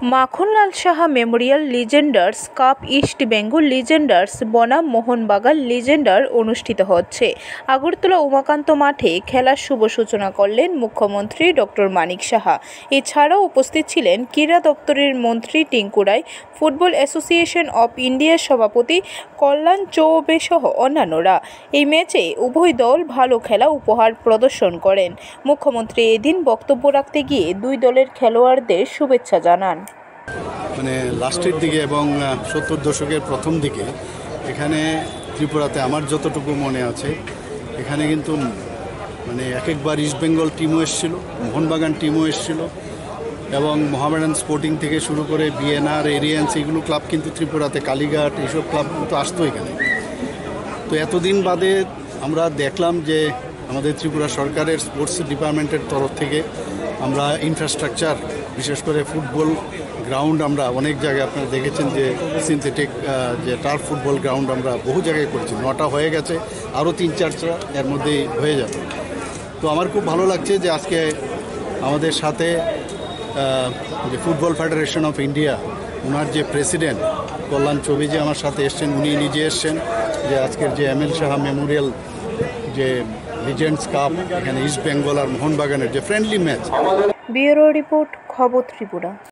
Makhanlal Saha memorial legends cup east Bengal legends বনাম Mohun Bagan Legendre অনুষ্ঠিত হচ্ছে। আগরতলা উমাকান্ত মাঠে খেলার শুভ সূচনা করলেন মুখ্যমন্ত্রী ডক্টর মানিক সাহা। এছাড়াও উপস্থিত ছিলেন ক্রীড়া দপ্তরের মন্ত্রী টিঙ্কু রায়, ফুটবল অ্যাসোসিয়েশন অব ইন্ডিয়ার সভাপতি কল্যাণ চৌবে সহ অন্যান্যরা। এই ম্যাচে উভয় দল ভালো খেলা উপহার প্রদর্শন করেন। মুখ্যমন্ত্রী এদিন বক্তব্য রাখতে গিয়ে দুই দলের খেলোয়াড়দের শুভেচ্ছা জানান। লাস্টের দিকে এবং 70 দশকের প্রথম দিকে এখানে ত্রিপুরাতে আমার যতটুকু মনে আছে এখানে কিন্তু একবার ইস্ট বেঙ্গল টিমও এসেছিল, মোহনবাগান টিমও এসেছিল এবং মোহামেডান স্পোর্টিং থেকে শুরু করে বিএনআর, এরিয়ান্স এগুলো ক্লাব কিন্তু ত্রিপুরাতে, কালীঘাট এইসব ক্লাব কিন্তু আসতো এখানে। তো এতদিন বাদে আমরা দেখলাম যে আমাদের ত্রিপুরা সরকারের স্পোর্টস ডিপার্টমেন্টের তরফ থেকে আমরা ইনফ্রাস্ট্রাকচার, বিশেষ করে ফুটবল গ্রাউন্ড আমরা অনেক জায়গায় আপনারা দেখেছেন যে সিনথেটিক যে টার্ফ ফুটবল গ্রাউন্ড আমরা বহু জায়গায় করেছি, 9টা হয়ে গেছে, আরও 3-4টা এর মধ্যেই হয়ে যাবে। তো আমার খুব ভালো লাগছে যে আজকে আমাদের সাথে যে ফুটবল ফেডারেশন অফ ইন্ডিয়া, ওনার যে প্রেসিডেন্ট কল্যাণ চৌবে যে আমার সাথে এসছেন, উনি নিজে এসছেন যে আজকের যে এম এল সাহা মেমোরিয়াল যে লিজেন্ডস কাপ এখানে ইস্ট বেঙ্গল আর মোহনবাগানের যে ফ্রেন্ডলি ম্যাচ। ব্যুরো রিপোর্ট, খবর ত্রিপুরা।